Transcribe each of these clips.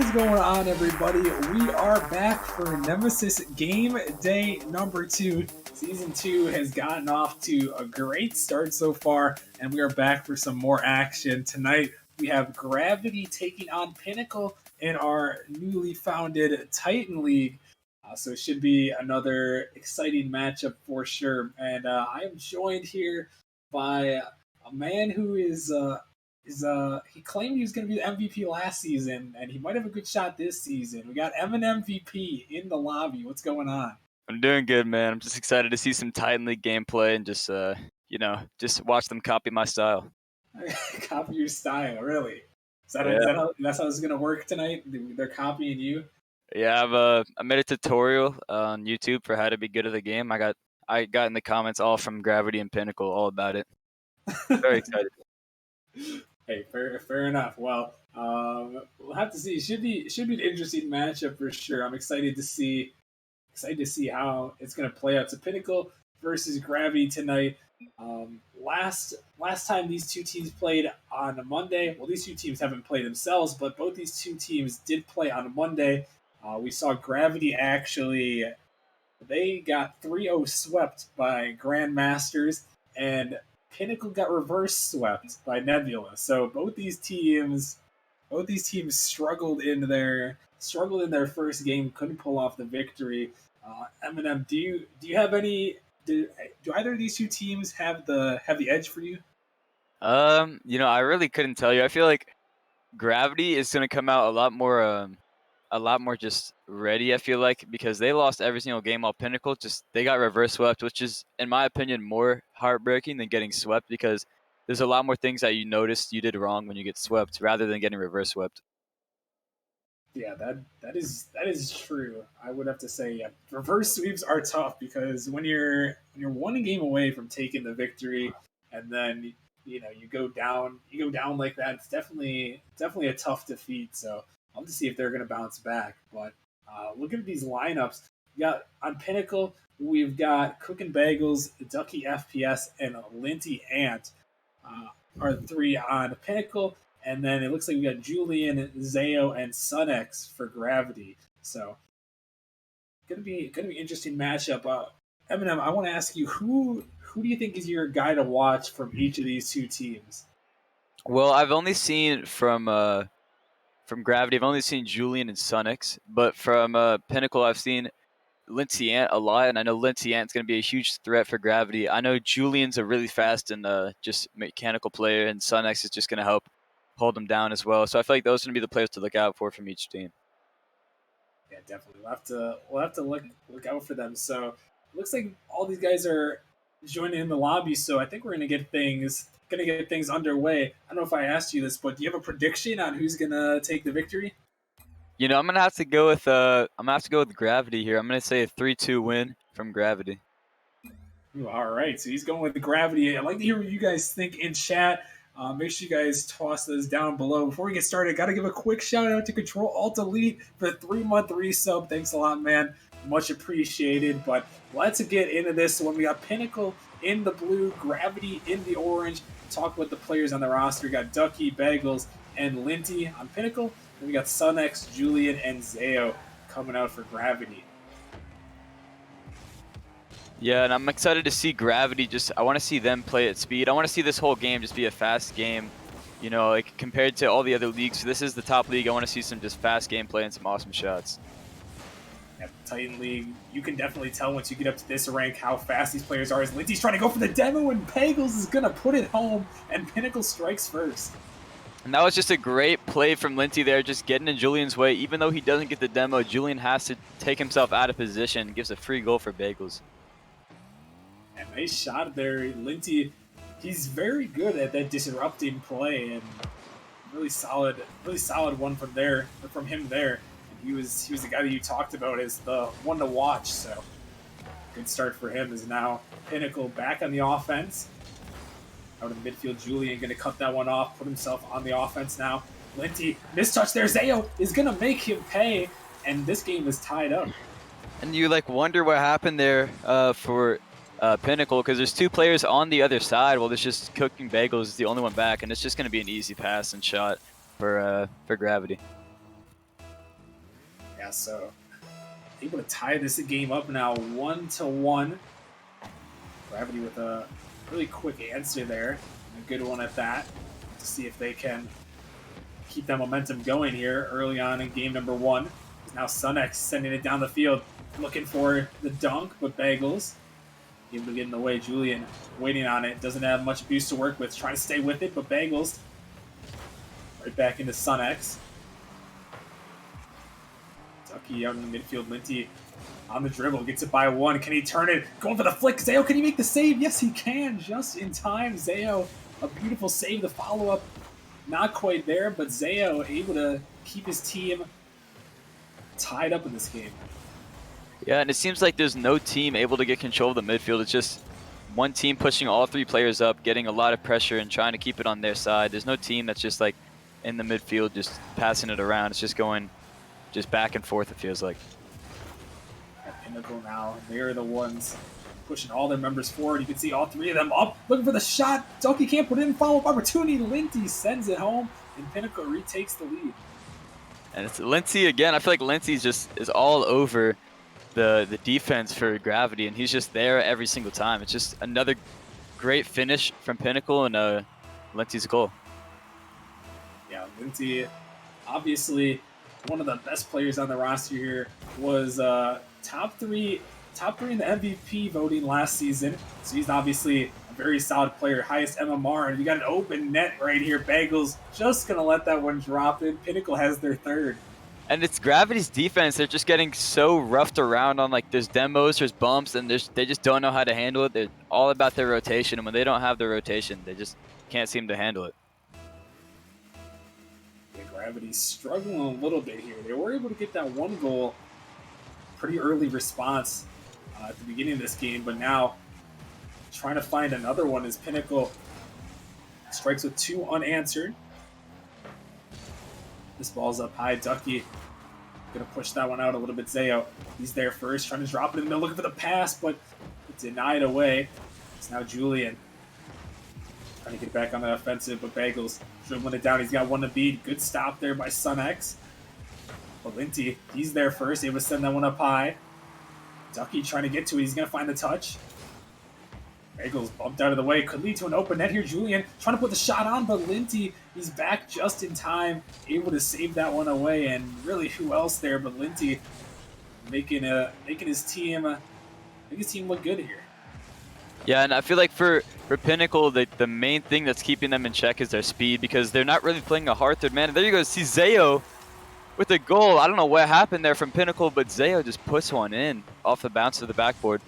What is going on, everybody? We are back for Nemesis Game Day number 2. Season 2 has gotten off to a great start so far, and we are back for some more action. Tonight, we have Gravity taking on Pinnacle in our newly founded Titan League. So it should be another exciting matchup for sure. And I am joined here by a man who he claimed he was going to be the MVP last season, and he might have a good shot this season. We got MVP in the lobby. What's going on? I'm doing good, man. I'm just excited to see some Titan League gameplay and just watch them copy my style. Copy your style, really? That's how it's going to work tonight? They're copying you? Yeah, I made a tutorial on YouTube for how to be good at the game. I got in the comments all from Gravity and Pinnacle all about it. Very excited. Hey, fair enough. Well, we'll have to see. It should be an interesting matchup for sure. I'm excited to see how it's going to play out. So Pinnacle versus Gravity tonight. Last time these two teams played on a Monday. Well, these two teams haven't played themselves, but both these two teams did play on a Monday. We saw Gravity they got 3-0 swept by Grandmasters, and Pinnacle got reverse swept by Nebula. So both these teams struggled in their first game, couldn't pull off the victory. Eminem, do you have any? Do either of these two teams have the edge for you? I really couldn't tell you. I feel like Gravity is gonna come out a lot more just ready, I feel like, because they lost every single game while Pinnacle they got reverse swept, which is, in my opinion, more heartbreaking than getting swept because there's a lot more things that you noticed you did wrong when you get swept rather than getting reverse swept. Yeah, that is true. I would have to say, yeah, reverse sweeps are tough because when you're one game away from taking the victory, and then you go down like that, it's definitely a tough defeat. So I'll have to see if they're going to bounce back. But looking at these lineups, we got on Pinnacle, we've got Cookin' Bagels, Ducky FPS, and Linty Ant are the three on Pinnacle. And then it looks like we got Julian, Zayo, and Sunex for Gravity. So gonna be interesting matchup. Eminem, I want to ask you who do you think is your guy to watch from each of these two teams? Well, I've only seen from Gravity, I've only seen Julian and Sunex, but from Pinnacle, I've seen Linty Ant a lot, and I know Linty Ant's going to be a huge threat for Gravity. I know Julian's a really fast and just mechanical player, and Sunex is just going to help hold them down as well. So I feel like those are going to be the players to look out for from each team. Yeah, definitely. We'll have to look out for them. So it looks like all these guys are joining in the lobby. So I think we're going to get things underway. I don't know if I asked you this, but do you have a prediction on who's going to take the victory? I'm going to have to go with Gravity here. I'm going to say a 3-2 win from Gravity. Ooh, all right, so he's going with the Gravity. I'd like to hear what you guys think in chat. Make sure you guys toss those down below. Before we get started, got to give a quick shout out to Control-Alt-Delete for the 3-month resub. Thanks a lot, man. Much appreciated. But let's get into this one. We got Pinnacle in the blue, Gravity in the orange. Talk with the players on the roster. We got Ducky, Bagels, and Linty on Pinnacle. And we got Sunex, Julian, and Zayo coming out for Gravity. Yeah, and I'm excited to see Gravity. I want to see them play at speed. I want to see this whole game just be a fast game, like compared to all the other leagues. This is the top league. I want to see some just fast gameplay and some awesome shots. Yeah, Titan League, you can definitely tell once you get up to this rank how fast these players are. As Linty's trying to go for the demo, and Pagels is going to put it home, and Pinnacle strikes first. And that was just a great play from Linty there, just getting in Julian's way. Even though he doesn't get the demo, Julian has to take himself out of position and gives a free goal for Bagels. And nice shot there. Linty, he's very good at that disrupting play, and really solid one from him there. And he was the guy that you talked about as the one to watch. So good start for him. Is now Pinnacle back on the offense. Out of midfield, Julian going to cut that one off, put himself on the offense now. Linty, mistouch there. Zayo is going to make him pay, and this game is tied up. And you wonder what happened there for Pinnacle, because there's two players on the other side. Well, there's just Cooking Bagels is the only one back, and it's just going to be an easy pass and shot for Gravity. so able to tie this game up now 1-1. Gravity with a really quick answer there. A good one at that to see if they can keep that momentum going here early on in game number 1. Now Sunex sending it down the field, looking for the dunk, but Bagels able to get in the way. Julian waiting on it, doesn't have much boost to work with, trying to stay with it, but Bagels right back into Sunex. Ducky out in the midfield. Linty on the dribble, gets it by 1. Can he turn it? Going for the flick. Zayo, can he make the save? Yes, he can. Just in time. Zayo, a beautiful save. The follow-up, not quite there, but Zayo able to keep his team tied up in this game. Yeah, and it seems like there's no team able to get control of the midfield. It's just one team pushing all 3 players up, getting a lot of pressure and trying to keep it on their side. There's no team that's just like in the midfield just passing it around. It's just going just back and forth, it feels like. At Pinnacle now, they're the ones pushing all their members forward. You can see all 3 of them up, looking for the shot. Ducky can't put it in, follow-up opportunity. Linty sends it home, and Pinnacle retakes the lead. And it's Linty again. I feel like Linty is all over the defense for Gravity, and he's just there every single time. It's just another great finish from Pinnacle and Linty's goal. Yeah, Linty, obviously one of the best players on the roster here, was top three in the MVP voting last season. So he's obviously a very solid player, highest MMR, and we got an open net right here. Bagels just gonna let that one drop in. Pinnacle has their 3rd. And it's Gravity's defense. They're just getting so roughed around on, like, there's demos, there's bumps, and they just don't know how to handle it. They're all about their rotation, and when they don't have their rotation, they just can't seem to handle it. Yeah, Gravity's struggling a little bit here. They were able to get that 1 goal, pretty early response at the beginning of this game, but now trying to find another one as Pinnacle strikes with 2 unanswered. This ball's up high. Ducky gonna push that one out a little bit. Zayo, he's there first, trying to drop it in the middle, looking for the pass, but denied away. It's now Julian trying to get back on the offensive, but Bagels dribbling it down. He's got 1 to beat. Good stop there by Sunex. But Linty, he's there first, able to send that one up high. Ducky trying to get to it. He's gonna find the touch. Bagels bumped out of the way. Could lead to an open net here. Julian trying to put the shot on, but Linty, he's back just in time, able to save that one away. And really, who else there but Linty, making his team look good here. Yeah, and I feel like for Pinnacle, the main thing that's keeping them in check is their speed, because they're not really playing a hard third man. And there you go, see Zayo with a goal. I don't know what happened there from Pinnacle, but Zayo just puts one in off the bounce of the backboard.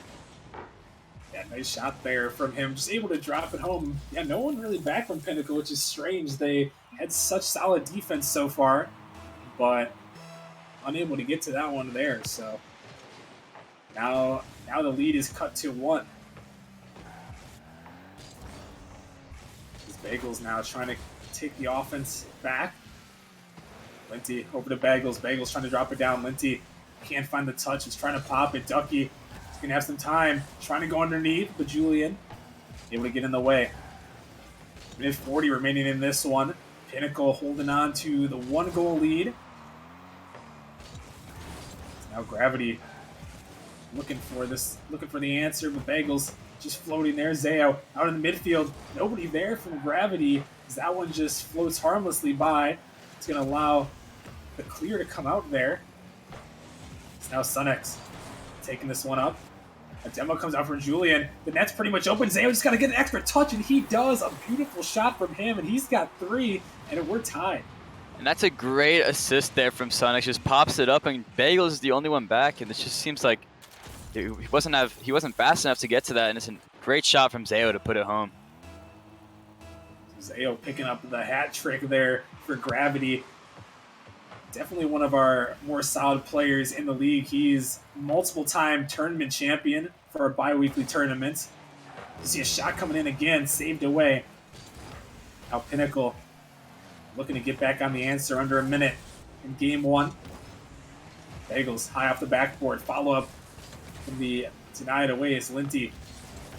Yeah, nice shot there from him. Just able to drop it home. Yeah, no one really back from Pinnacle, which is strange. They had such solid defense so far, but unable to get to that one there. So now the lead is cut to 1. Bagels now trying to take the offense back. Linty over to Bagels. Bagels trying to drop it down. Linty can't find the touch. He's trying to pop it. Ducky is going to have some time. Trying to go underneath, but Julian able to get in the way. Minute 40 remaining in this one. Pinnacle holding on to the 1-goal lead. Now Gravity looking for the answer, but Bagels just floating there. Zayo out in the midfield. Nobody there from Gravity, as that one just floats harmlessly by. It's going to allow the clear to come out there. It's now Sunex taking this one up. A demo comes out from Julian. The net's pretty much open. Zayo just got to get an extra touch, and he does. A beautiful shot from him, and he's got 3, and we're tied. And that's a great assist there from Sunex. Just pops it up, and Bagels is the only one back, and it just seems like he wasn't fast enough to get to that, and it's a great shot from Zayo to put it home. Zayo picking up the hat trick there for Gravity. Definitely one of our more solid players in the league. He's multiple-time tournament champion for our bi-weekly tournaments. You see a shot coming in again, saved away. Now Pinnacle looking to get back on the answer under a minute in game 1. Bagels high off the backboard. Follow-up from the denied away is Linty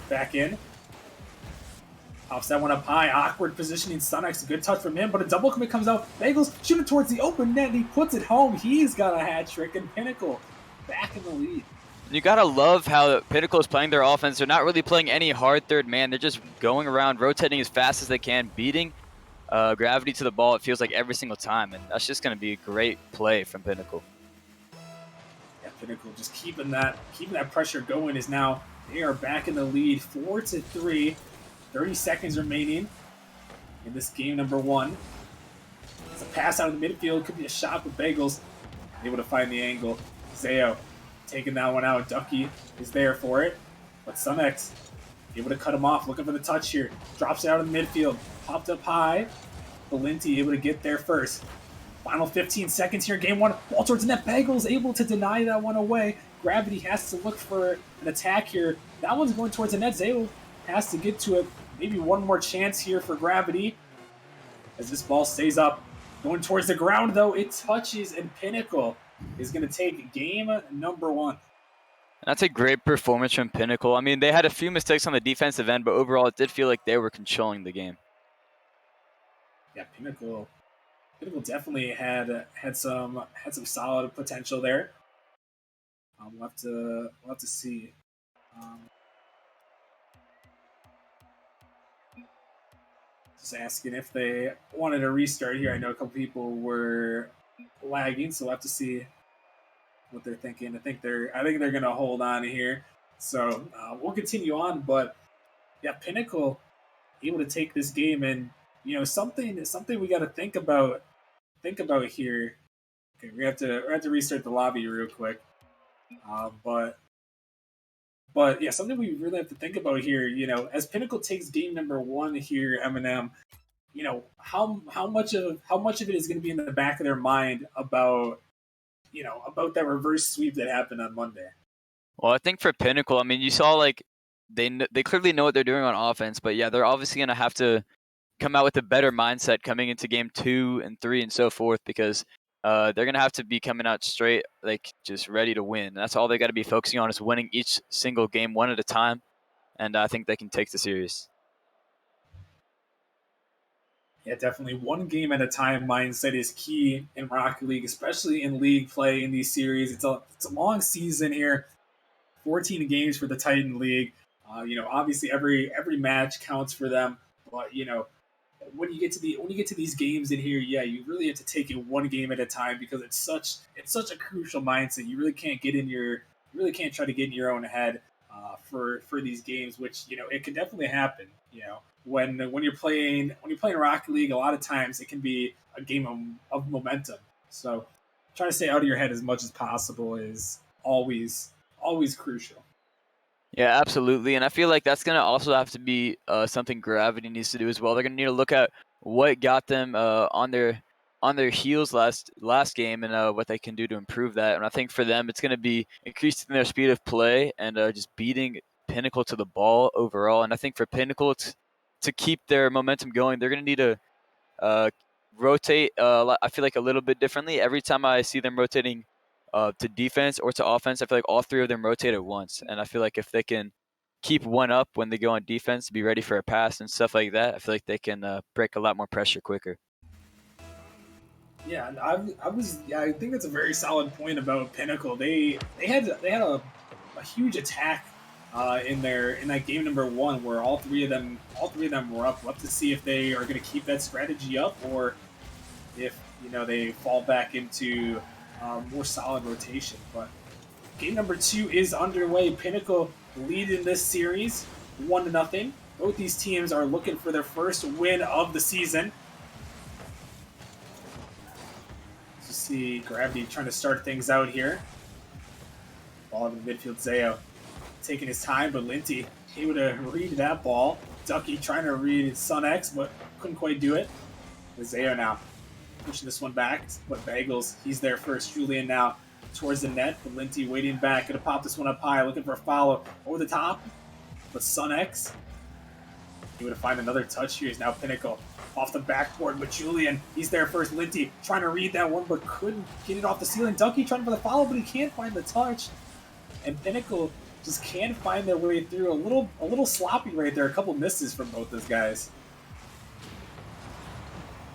back in. Pops that one up high. Awkward positioning. Sunx, a good touch from him, but a double commit comes out. Bagels shooting towards the open net, and he puts it home. He's got a hat trick, and Pinnacle back in the lead. You gotta love how Pinnacle is playing their offense. They're not really playing any hard third man. They're just going around, rotating as fast as they can, beating Gravity to the ball. It feels like every single time, and that's just gonna be a great play from Pinnacle. Yeah, Pinnacle just keeping that pressure going. Is now they are back in the lead, 4-3. 30 seconds remaining in this game number 1. It's a pass out of the midfield. Could be a shot with Bagels. Able to find the angle. Zayo taking that one out. Ducky is there for it. But Sunx able to cut him off. Looking for the touch here. Drops it out of the midfield. Popped up high. Valenti able to get there first. Final 15 seconds here. Game 1. Ball towards the net. Bagels able to deny that one away. Gravity has to look for an attack here. That one's going towards the net. Zayo has to get to it. Maybe one more chance here for Gravity. As this ball stays up. Going towards the ground, though. It touches, and Pinnacle is going to take game number 1. That's a great performance from Pinnacle. I mean, they had a few mistakes on the defensive end, but overall it did feel like they were controlling the game. Yeah, Pinnacle definitely had some solid potential there. We'll have to see. Just asking if they wanted a restart here. I know a couple people were lagging, so we'll have to see what they're thinking. I think they're going to hold on here. So we'll continue on, but yeah, Pinnacle able to take this game, and something we got to think about here. Okay, we have to restart the lobby real quick. But yeah, something we really have to think about here, as Pinnacle takes game number 1 here, Eminem, how much of it is going to be in the back of their mind about that reverse sweep that happened on Monday? Well, I think for Pinnacle, I mean, you saw like they clearly know what they're doing on offense, but yeah, they're obviously going to have to come out with a better mindset coming into game 2 and 3 and so forth, because they're going to have to be coming out straight, like just ready to win. That's all they got to be focusing on, is winning each single game one at a time, and I think they can take the series. Yeah, definitely. One game at a time mindset is key in Rocket League, especially in league play in these series. It's a long season here, 14 games for the Titan League. Obviously every match counts for them, but when you get to these games in here, yeah, you really have to take it one game at a time, because it's such a crucial mindset. You really can't try to get in your own head for these games, which it can definitely happen. When you're playing Rocket League, a lot of times it can be a game of momentum. So trying to stay out of your head as much as possible is always crucial. Yeah, absolutely. And I feel like that's going to also have to be something Gravity needs to do as well. They're going to need to look at what got them on their heels last game, and what they can do to improve that. And I think for them, it's going to be increasing their speed of play and just beating Pinnacle to the ball overall. And I think for Pinnacle, to keep their momentum going, they're going to need to rotate, I feel like, a little bit differently. Every time I see them rotating to defense or to offense, I feel like all three of them rotate at once. And I feel like if they can keep one up when they go on defense, be ready for a pass and stuff like that, I feel like they can break a lot more pressure quicker. Yeah, and I think that's a very solid point about Pinnacle. They had a huge attack in that game number 1, where all three of them were up. We'll have to see if they are going to keep that strategy up, or if they fall back into more solid rotation. But game number 2 is underway. Pinnacle lead in this series 1-0. Both these teams are looking for their first win of the season. See Gravity trying to start things out here. Ball in the midfield. Zayo taking his time, but Linty able to read that ball. Ducky trying to read Sunx, but couldn't quite do it. With Zayo now pushing this one back, but Bagels, he's there first. Julian now towards the net, but Linty waiting back. Gonna pop this one up high, looking for a follow over the top. But Sunx, he would find another touch here. Is now Pinnacle off the backboard, but Julian, he's there first. Linty trying to read that one, but couldn't get it off the ceiling. Ducky trying for the follow, but he can't find the touch. And Pinnacle just can't find their way through. A little sloppy right there. A couple misses from both those guys.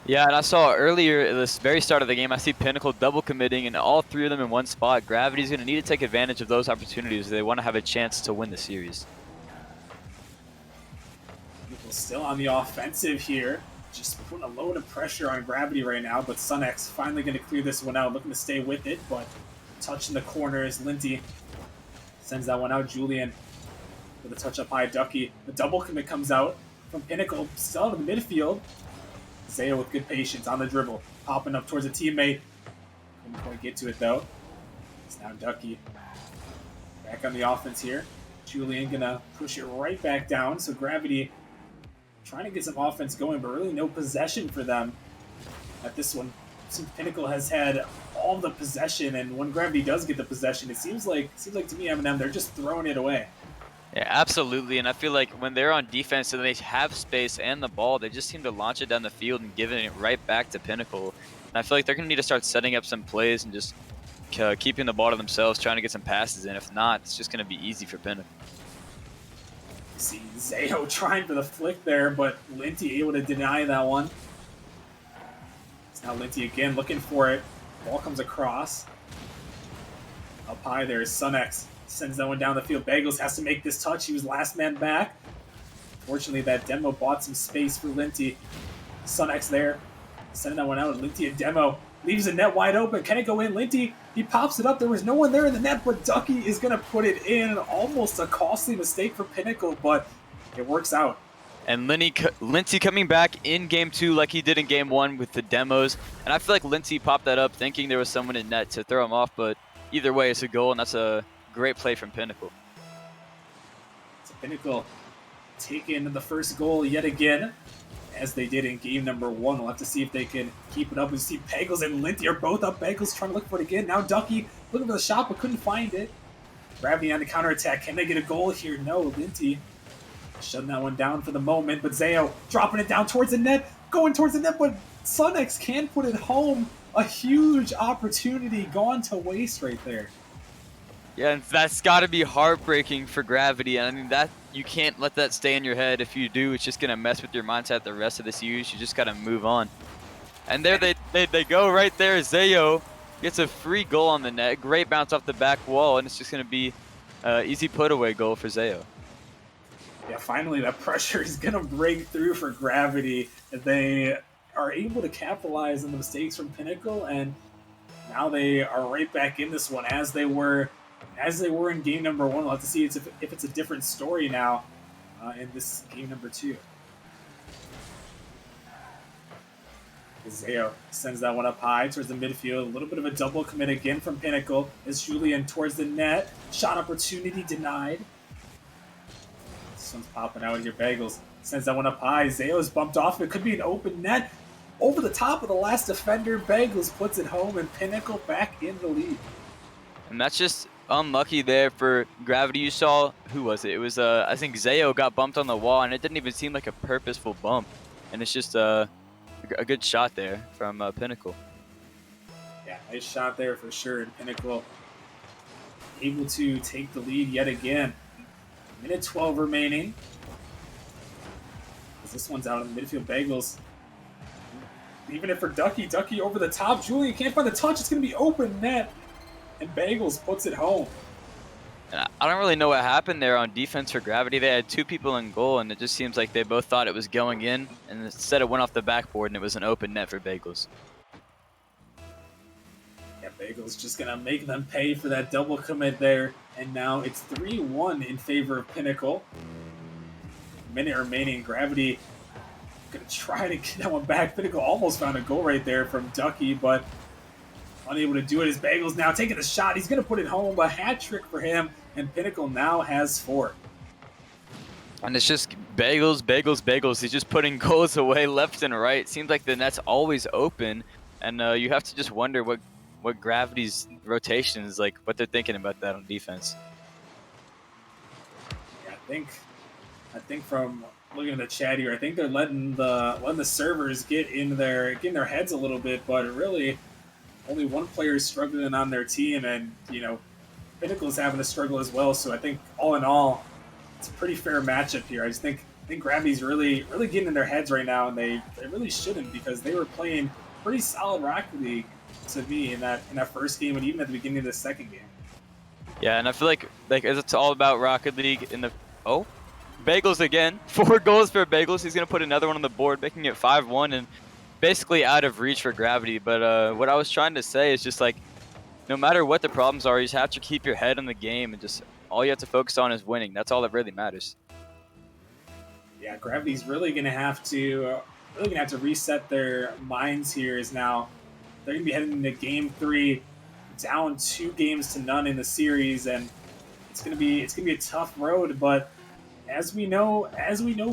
Yeah, and I saw earlier at this very start of the game, I see Pinnacle double committing and all three of them in one spot. Gravity's going to need to take advantage of those opportunities if they want to have a chance to win the series. Pinnacle still on the offensive here. Just putting a load of pressure on Gravity right now, but Sunex finally going to clear this one out, looking to stay with it, but touching the corners. Linty sends that one out. Julian with a touch up high. Ducky. The double commit comes out from Pinnacle, still in the midfield. Zayo with good patience on the dribble, popping up towards a teammate. Couldn't quite get to it though. It's now Ducky. Back on the offense here. Julian gonna push it right back down. So Gravity trying to get some offense going, but really no possession for them at this one. Since Pinnacle has had all the possession, and when Gravity does get the possession, it seems like to me, Eminem, they're just throwing it away. Yeah, absolutely. And I feel like when they're on defense and they have space and the ball, they just seem to launch it down the field and giving it right back to Pinnacle. And I feel like they're going to need to start setting up some plays and just keeping the ball to themselves, trying to get some passes in. If not, it's just going to be easy for Pinnacle. See Zayo trying for the flick there, but Linty able to deny that one. It's now Linty again looking for it. Ball comes across. Up high there is Sunex. Sends that one down the field. Bagels has to make this touch. He was last man back. Fortunately, that Demo bought some space for Linty. Sunex there. Sending that one out. Linty and Demo leaves the net wide open. Can it go in? Linty, he pops it up. There was no one there in the net, but Ducky is going to put it in. Almost a costly mistake for Pinnacle, but it works out. And Linty coming back in Game 2 like he did in Game 1 with the demos. And I feel like Linty popped that up thinking there was someone in net to throw him off, but either way, it's a goal, and that's a great play from Pinnacle. So Pinnacle taking the first goal yet again, as they did in game number 1. We'll have to see if they can keep it up. We see Bagels and Linty are both up. Bagels trying to look for it again. Now Ducky looking for the shot, but couldn't find it. Gravity on the counterattack. Can they get a goal here? No. Linty shutting that one down for the moment, but Zayo dropping it down towards the net, going towards the net, but Sunex can put it home. A huge opportunity gone to waste right there. Yeah, and that's got to be heartbreaking for Gravity. And I mean, that you can't let that stay in your head. If you do, it's just going to mess with your mindset the rest of the series. You just got to move on. And there they go right there. Zayo gets a free goal on the net. Great bounce off the back wall, and it's just going to be an easy put-away goal for Zayo. Yeah, finally that pressure is going to break through for Gravity. They are able to capitalize on the mistakes from Pinnacle, and now they are right back in this one as they were in game number 1. We'll have to see if it's a different story now in this game number 2. Zayo sends that one up high towards the midfield. A little bit of a double commit again from Pinnacle as Julian towards the net. Shot opportunity denied. This one's popping out here. Bagels sends that one up high. Zayo's bumped off. It could be an open net. Over the top of the last defender. Bagels puts it home, and Pinnacle back in the lead. And that's just unlucky there for Gravity. You saw, who was it? It was, I think Zayo got bumped on the wall, and it didn't even seem like a purposeful bump. And it's just a good shot there from Pinnacle. Yeah, nice shot there for sure. And Pinnacle able to take the lead yet again. Minute 12 remaining. As this one's out in the midfield. Bagels. Even if for Ducky over the top. Julian can't find the touch. It's going to be open net. And Bagels puts it home. And I don't really know what happened there on defense for Gravity. They had 2 people in goal, and it just seems like they both thought it was going in, and instead it went off the backboard, and it was an open net for Bagels. Yeah, Bagels just going to make them pay for that double commit there. And now it's 3-1 in favor of Pinnacle. Minute remaining. Gravity going to try to get that one back. Pinnacle almost found a goal right there from Ducky, but unable to do it. As Bagels now taking the shot. He's going to put it home. A hat trick for him, and Pinnacle now has 4. And it's just Bagels. He's just putting goals away left and right. It seems like the net's always open, and you have to just wonder what Gravity's rotation is like, what they're thinking about that on defense. Yeah, I think from looking at the chat here, I think they're letting the servers get in their heads a little bit, but really only one player is struggling on their team, and Pinnacle's having a struggle as well. So I think all in all, it's a pretty fair matchup here. I think Gravity's really getting in their heads right now, and they really shouldn't, because they were playing pretty solid Rocket League to me in that first game and even at the beginning of the second game. Yeah, and I feel like it's all about Rocket League in the Bagels again. 4 goals for Bagels. He's gonna put another one on the board, making it 5-1 and basically out of reach for Gravity. But what I was trying to say is just like, no matter what the problems are, you just have to keep your head in the game, and just all you have to focus on is winning. That's all that really matters. Yeah, Gravity's really gonna have to reset their minds here. Is now they're gonna be heading into Game 3, down 2 games to none in the series, and it's gonna be a tough road. But as we know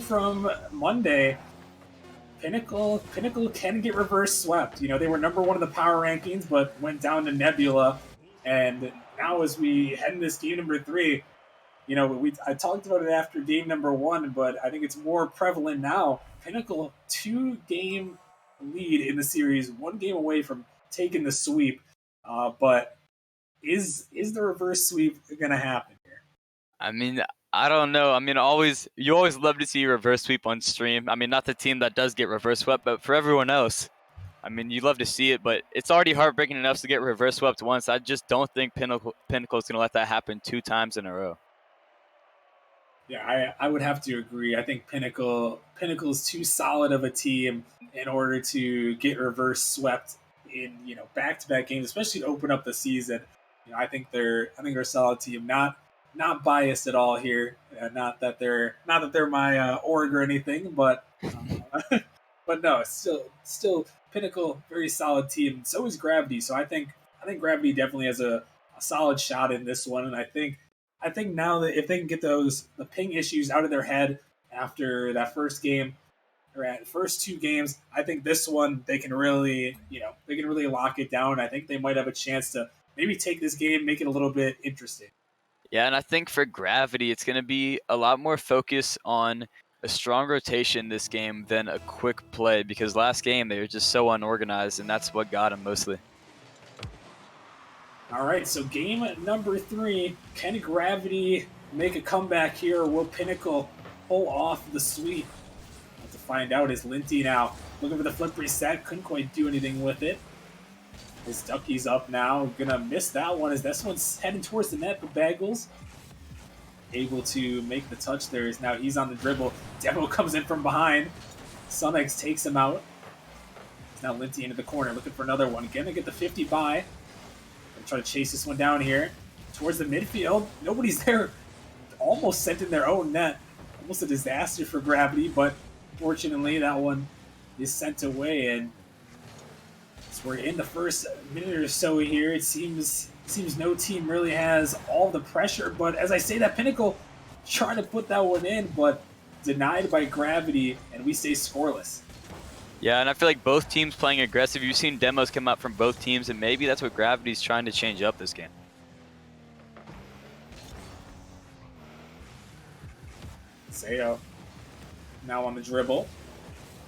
from Monday, Pinnacle can get reverse swept. You know, they were #1 in the power rankings, but went down to Nebula, and now as we head in this game number 3, you know, I talked about it after game number 1, but I think it's more prevalent now. Pinnacle 2-game lead in the series, 1 game away from taking the sweep. But is the reverse sweep going to happen here? I mean, I don't know. I mean, you always love to see a reverse sweep on stream. I mean, not the team that does get reverse swept, but for everyone else, I mean, you love to see it. But it's already heartbreaking enough to get reverse swept once. I just don't think Pinnacle is going to let that happen 2 times in a row. Yeah, I would have to agree. I think Pinnacle's too solid of a team in order to get reverse swept in, you know, back-to-back games, especially to open up the season. You know, I think they're a solid team. Not biased at all here. Not that they're my org or anything, but but no, still Pinnacle, very solid team. So is Gravity. So I think Gravity definitely has a solid shot in this one, and I think now that if they can get the ping issues out of their head after that first game, or at first 2 games, I think this one they can really lock it down. I think they might have a chance to maybe take this game, make it a little bit interesting. Yeah, and I think for Gravity, it's going to be a lot more focus on a strong rotation this game than a quick play, because last game they were just so unorganized, and that's what got them mostly. All right, so game number 3, can Gravity make a comeback here, or will Pinnacle pull off the sweep? We'll have to find out. Is Linty now looking for the flip reset, couldn't quite do anything with it. His Ducky's up now, gonna miss that one as this one's heading towards the net, but Bagels able to make the touch there. Is now he's on the dribble. Demo comes in from behind. Sunex takes him out. It's now Linty into the corner, looking for another one. Gonna get the 50 by. Try to chase this one down here towards the midfield. Nobody's there. Almost sent in their own net. Almost a disaster for Gravity, but fortunately that one is sent away. And as we're in the first minute or so here, it seems no team really has all the pressure. But as I say that, Pinnacle trying to put that one in, but denied by Gravity, and we stay scoreless. Yeah, and I feel like both teams playing aggressive. You've seen demos come out from both teams, and maybe that's what Gravity's trying to change up this game. Sayo now on the dribble.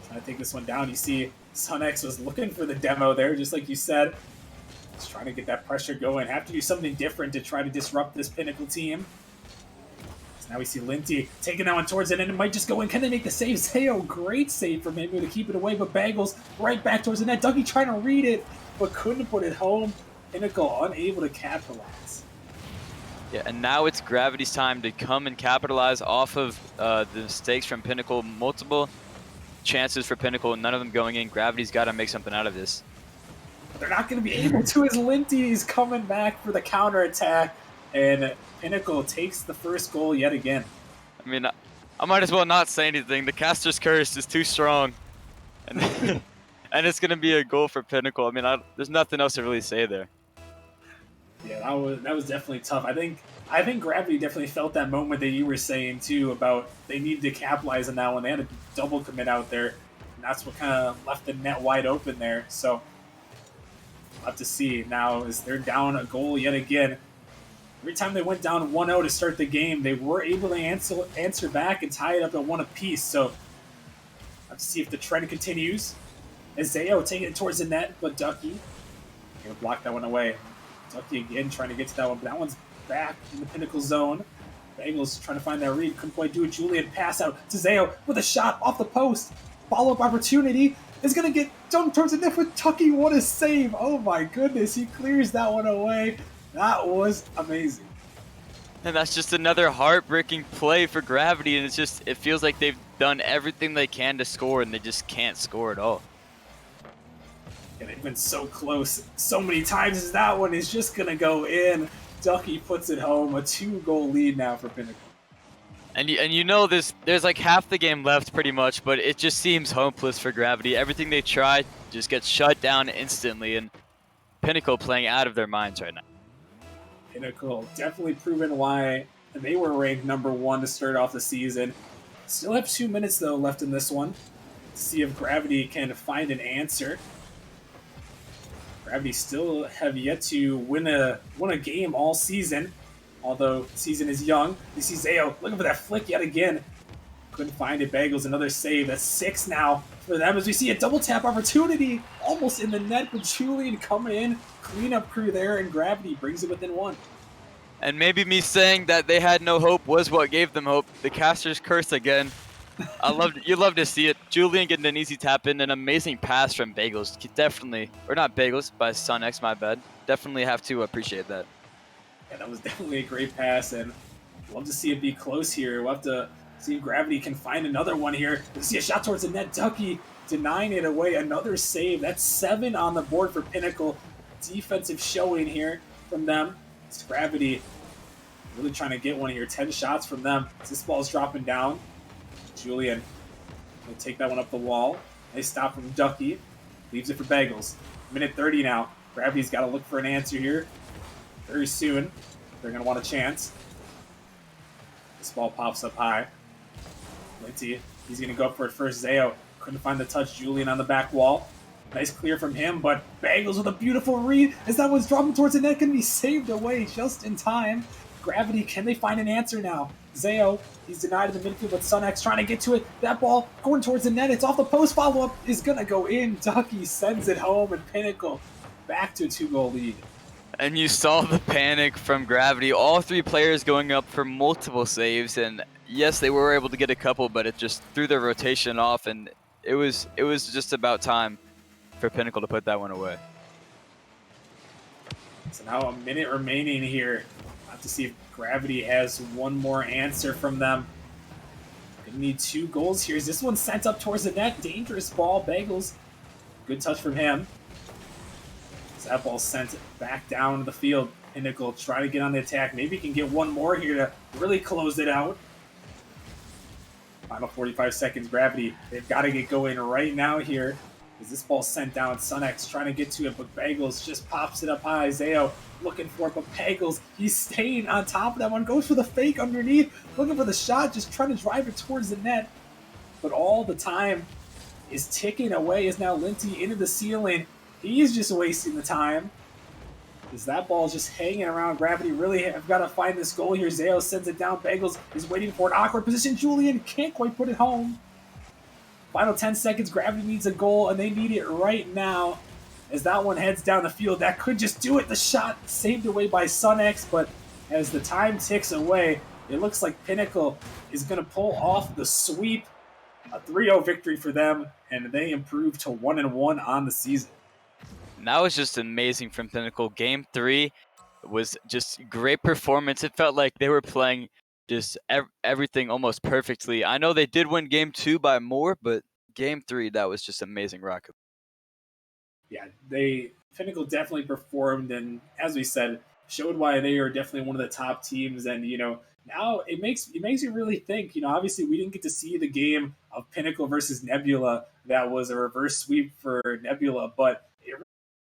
Trying to take this one down. You see Sunex was looking for the demo there, just like you said. He's trying to get that pressure going. Have to do something different to try to disrupt this Pinnacle team. Now we see Linty taking that one towards it, and it might just go in. Can they make the save? Sayo, great save from him to keep it away, but Bagels right back towards the net. Dougie trying to read it, but couldn't put it home. Pinnacle unable to capitalize. Yeah, and now it's Gravity's time to come and capitalize off of the mistakes from Pinnacle. Multiple chances for Pinnacle, none of them going in. Gravity's got to make something out of this. But they're not going to be able to, as Linty is coming back for the counterattack, and Pinnacle takes the first goal yet again. I mean, I might as well not say anything. The caster's curse is too strong, and and it's going to be a goal for Pinnacle. I mean, there's nothing else to really say there. Yeah, that was definitely tough. I think Gravity definitely felt that moment that you were saying too about they needed to capitalize on that one. They had a double commit out there, and that's what kind of left the net wide open there. So we'll have to see now as they're down a goal yet again. Every time they went down 1-0 to start the game, they were able to answer back and tie it up at 1 apiece. So we'll have to see if the trend continues. Zayo taking it towards the net, but Ducky going to block that one away. Ducky again trying to get to that one, but that one's back in the Pinnacle zone. Bengals trying to find that read. Couldn't quite do it. Julian pass out to Zayo with a shot off the post. Follow-up opportunity is going to get dunked towards the net with Tucky. What a save. Oh my goodness. He clears that one away. That was amazing. And that's just another heartbreaking play for Gravity, and it feels like they've done everything they can to score, and they just can't score at all. And they've been so close so many times as that one is just going to go in. Ducky puts it home. A 2-goal lead now for Pinnacle. And you know there's like half the game left pretty much, but it just seems hopeless for Gravity. Everything they try just gets shut down instantly, and Pinnacle playing out of their minds right now. Pinnacle definitely proven why they were ranked number 1 to start off the season. Still have 2 minutes though left in this one to see if Gravity can find an answer. Gravity still have yet to win a game all season, although the season is young. You see Zayo looking for that flick yet again. Couldn't find it. Bagels another save. That's 6 now for them as we see a double tap opportunity almost in the net, but Julian coming in, cleanup crew there, and Gravity brings it within 1. And maybe me saying that they had no hope was what gave them hope. The caster's curse again. You love to see it. Julian getting an easy tap in, an amazing pass from Bagels. Definitely, or not Bagels, by SunX, my bad. Definitely have to appreciate that. Yeah, that was definitely a great pass, and love to see it be close here. We'll have to see if Gravity can find another one here. We'll see a shot towards the net. Ducky denying it away. Another save. That's 7 on the board for Pinnacle. Defensive showing here from them. It's Gravity really trying to get one here. 10 shots from them. This ball's dropping down. Julian will take that one up the wall. Nice stop from Ducky. Leaves it for Bagels. Minute 30 now. Gravity's got to look for an answer here very soon. They're going to want a chance. This ball pops up high. Lindsay, he's going to go up for it first. Zayo couldn't find the touch. Julian on the back wall. Nice clear from him, but Bagels with a beautiful read as that one's dropping towards the net. Can be saved away just in time. Gravity, can they find an answer now? Zayo, he's denied in the midfield, but SunX trying to get to it. That ball going towards the net. It's off the post. Follow-up is going to go in. Ducky sends it home, and Pinnacle back to a 2-goal lead. And you saw the panic from Gravity. All 3 players going up for multiple saves, and yes, they were able to get a couple, but it just threw their rotation off, and it was just about time for Pinnacle to put that one away. So now a minute remaining here. We'll have to see if Gravity has one more answer from them. Gonna need 2 goals here. Is this one sent up towards the net? Dangerous ball. Bagels. Good touch from him. So that ball sent back down the field. Pinnacle try to get on the attack. Maybe can get one more here to really close it out. Final 45 seconds. Gravity, they've got to get going right now here. As this ball sent down, SunX trying to get to it, but Bagels just pops it up high. Zayo looking for it, but Bagels, he's staying on top of that one. Goes for the fake underneath, looking for the shot, just trying to drive it towards the net. But all the time is ticking away as now Lindsay into the ceiling. He's just wasting the time. As that ball is just hanging around. Gravity really have got to find this goal here. Zayo sends it down. Bagels is waiting for an awkward position. Julian can't quite put it home. Final 10 seconds. Gravity needs a goal, and they need it right now. As that one heads down the field, that could just do it. The shot saved away by SunX, but as the time ticks away, it looks like Pinnacle is going to pull off the sweep. A 3-0 victory for them, and they improve to 1-1 on the season. And that was just amazing from Pinnacle. Game 3 was just great performance. It felt like they were playing just everything almost perfectly. I know they did win Game 2 by more, but Game 3, that was just amazing rocket. Yeah, Pinnacle definitely performed, and as we said, showed why they are definitely one of the top teams. And now it makes you really think. Obviously we didn't get to see the game of Pinnacle versus Nebula. That was a reverse sweep for Nebula, but